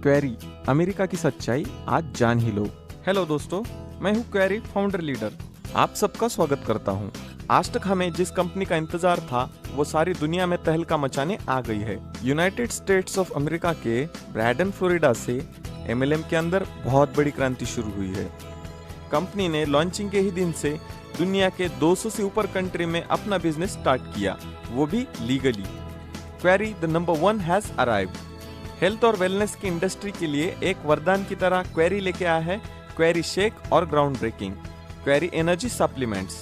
Query, America की सच्चाई आज जान ही लो। हेलो दोस्तों, मैं हूँ क्वेरी फाउंडर लीडर। आप सबका स्वागत करता हूँ। आज तक हमें जिस कंपनी का इंतजार था वो सारी दुनिया में तहलका मचाने आ गई है। यूनाइटेड स्टेट्स ऑफ अमेरिका के ब्रैडन फ्लोरिडा से MLM के अंदर बहुत बड़ी क्रांति शुरू हुई है। कंपनी ने लॉन्चिंग के ही दिन से दुनिया के 200 से ऊपर कंट्री में अपना बिजनेस स्टार्ट किया, वो भी legally. Query the number 1 has arrived. Health और वेलनेस की इंडस्ट्री के लिए एक वरदान की तरह क्वेरी लेके आया है क्वेरी शेक और ground breaking Query energy supplements.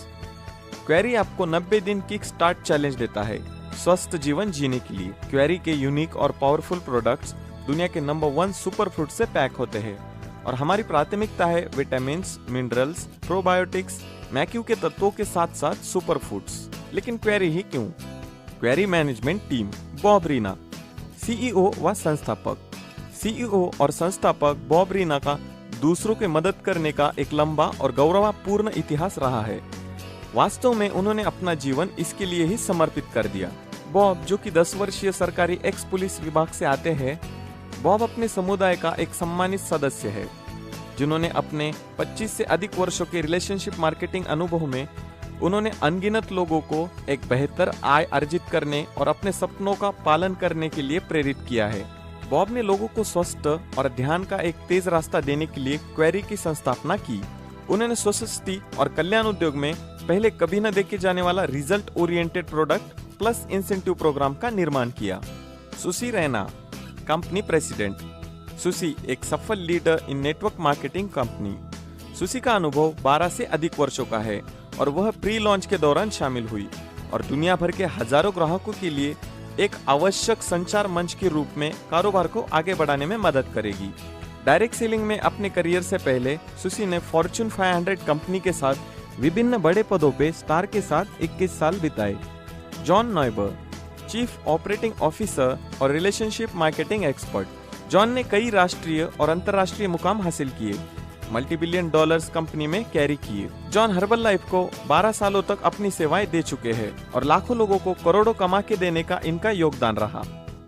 Query आपको 90 दिन किक स्टार्ट चैलेंज देता है स्वस्थ जीवन जीने के लिए। क्वेरी के यूनिक और पावरफुल प्रोडक्ट्स दुनिया के नंबर 1 सुपर फूड से पैक होते हैं और हमारी प्राथमिकता है विटामिन, मिनरल्स, प्रोबायोटिक्स, मैक्यू के तत्वों के साथ साथ सुपर फूड्स। लेकिन क्वेरी ही क्यों? Query management team Bob Reena, CEO व संस्थापक। CEO और संस्थापक बॉब रीना का दूसरों की मदद करने का एक लंबा और गौरवपूर्ण इतिहास रहा है। वास्तव में उन्होंने अपना जीवन इसके लिए ही समर्पित कर दिया। बॉब, जो कि 10 वर्षीय सरकारी एक्स पुलिस विभाग से आते हैं, बॉब अपने समुदाय का एक सम्मानित सदस्य है, जिन्होंने अपने 25 से अधिक वर्षों के रिलेशनशिप मार्केटिंग अनुभव में उन्होंने अनगिनत लोगों को एक बेहतर आय अर्जित करने और अपने सपनों का पालन करने के लिए प्रेरित किया है। बॉब ने लोगों को स्वस्थ और ध्यान का एक तेज रास्ता देने के लिए क्वेरी की संस्थापना की। उन्होंने स्वस्ति और कल्याण उद्योग में पहले कभी न देखे जाने वाला result oriented product plus incentive program का निर्माण किया। सुसी रैना, कंपनी प्रेसिडेंट। सुसी एक सफल leader in network marketing company. सुसी का अनुभव 12 से अधिक वर्षों का है और वह प्री लॉन्च के दौरान शामिल हुई और दुनिया भर के हजारों ग्राहकों के लिए एक आवश्यक संचार मंच के रूप में कारोबार को आगे बढ़ाने में मदद करेगी। डायरेक्ट सेलिंग में अपने करियर से पहले सुसी ने फॉर्च्यून 500 कंपनी के साथ विभिन्न बड़े पदों पे स्टार के साथ 21 साल बिताए। जॉन नॉयबर, चीफ ऑपरेटिंग ऑफिसर और रिलेशनशिप मार्केटिंग एक्सपर्ट। जॉन ने कई राष्ट्रीय और अंतर्राष्ट्रीय मुकाम हासिल किए, $multi-billion कंपनी में कैरी किए। जॉन हर्बल लाइफ को 12 सालों तक अपनी सेवाएं दे चुके हैं और लाखों लोगों को करोड़ों कमा के देने का इनका योगदान रहा।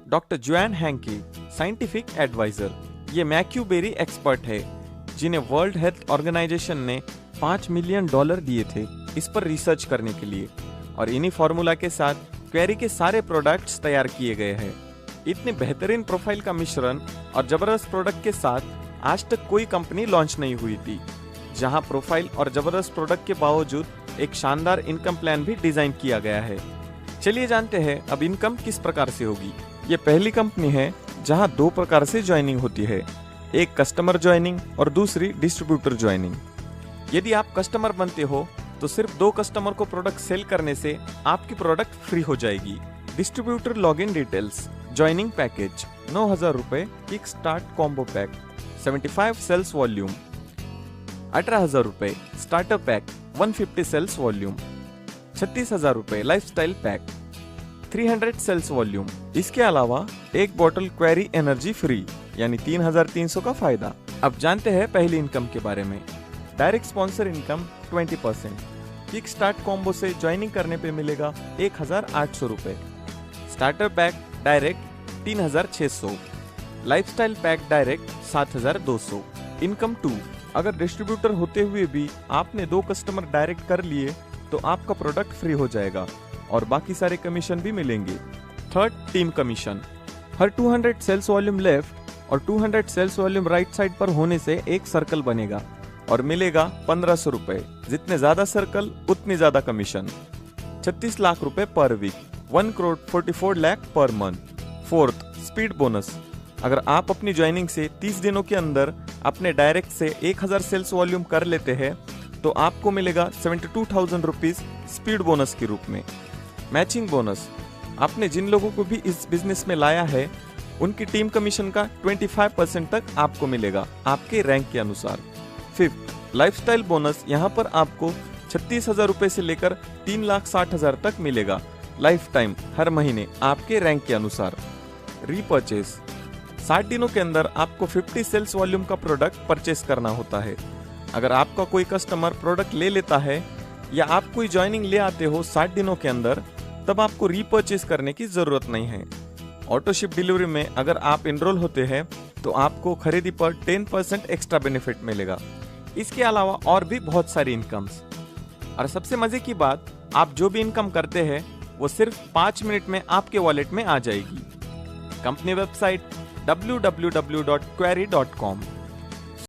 Doctor Joan Hanke, scientific adviser. ये मैक्यू बेरी एक्सपर्ट है, जिन्हें वर्ल्ड हेल्थ ऑर्गेनाइजेशन ने $5 मिलियन दिए थे इस पर रिसर्च करने के लिए, और इन्हीं फॉर्मूला के साथ क्वेरी के सारे प्रोडक्ट्स तैयार किए गए हैं। इतने बेहतरीन प्रोफाइल का मिश्रण और जबरदस्त प्रोडक्ट के साथ आज तक कोई कंपनी लॉन्च नहीं हुई थी, जहां प्रोफाइल और जबरदस्त प्रोडक्ट के बावजूद एक शानदार इनकम प्लान भी डिजाइन किया गया है। चलिए जानते हैं अब इनकम किस प्रकार से होगी। ये पहली कंपनी है जहां 2 प्रकार से ज्वाइनिंग होती है, एक कस्टमर ज्वाइनिंग और दूसरी डिस्ट्रीब्यूटर ज्वाइनिंग। यदि आप कस्टमर बनते हो तो सिर्फ 2 कस्टमर को प्रोडक्ट सेल करने से आपकी प्रोडक्ट फ्री हो जाएगी। Distributor login details. Joining package ₹9,000 kick start combo pack, 75 sales volume. ₹18,000 starter pack, 150 sales volume. ₹36,000 lifestyle pack, 300 sales volume. इसके अलावा एक बोतल क्वेरी एनर्जी फ्री, यानी 3,300 का फायदा। अब जानते हैं पहली इनकम के बारे में। Direct sponsor income 20%। Kick start combo से ज्वाइनिंग करने पे मिलेगा ₹1,800। Starter pack direct 3,600। Lifestyle pack direct 7,200। Income 2, अगर डिस्ट्रीब्यूटर होते हुए भी आपने 2 कस्टमर डायरेक्ट कर लिए तो आपका प्रोडक्ट फ्री हो जाएगा और बाकी सारे कमीशन भी मिलेंगे। Third, team commission. हर 200 सेल्स वॉल्यूम लेफ्ट और 200 सेल्स वॉल्यूम राइट साइड पर होने से एक सर्कल बनेगा और मिलेगा ₹1,500। जितने ज्यादा सर्कल उतनी ज्यादा कमीशन। 36 लाख रुपए पर week, 1 crore 44 lakh per month. Fourth, speed bonus. अगर आप अपनी ज्वाइनिंग से 30 दिनों के अंदर अपने डायरेक्ट से 1000 सेल्स वॉल्यूम कर लेते हैं तो आपको मिलेगा ₹72,000 स्पीड बोनस के रूप में। Matching bonus. आपने जिन लोगों को भी इस बिजनेस में लाया है उनकी टीम कमीशन का 25% तक आपको मिलेगा आपके रैंक के अनुसार। Fifth, lifestyle bonus. यहाँ पर आपको ₹36,000 से लेकर 3,60,000 तक मिलेगा लाइफ टाइम, हर महीने आपके रैंक के अनुसार। रीपर्चेस। 60 दिनों के अंदर आपको 50 सेल्स वॉल्यूम का प्रोडक्ट परचेस करना होता है। अगर आपका कोई कस्टमर प्रोडक्ट ले लेता है या आप कोई ज्वाइनिंग ले आते हो 60 दिनों के अंदर, तब आपको रीपर्चेस करने की जरूरत नहीं है। ऑटो शिप डिलीवरी में अगर आप इनरोल होते हैं तो आपको खरीदी पर 10% एक्स्ट्रा बेनिफिट मिलेगा। इसके अलावा और भी बहुत सारी इनकम्स। और सबसे मजे की बात, आप जो भी इनकम करते हैं वो सिर्फ 5 मिनट में आपके वॉलेट में आ जाएगी। Company website www.query.com।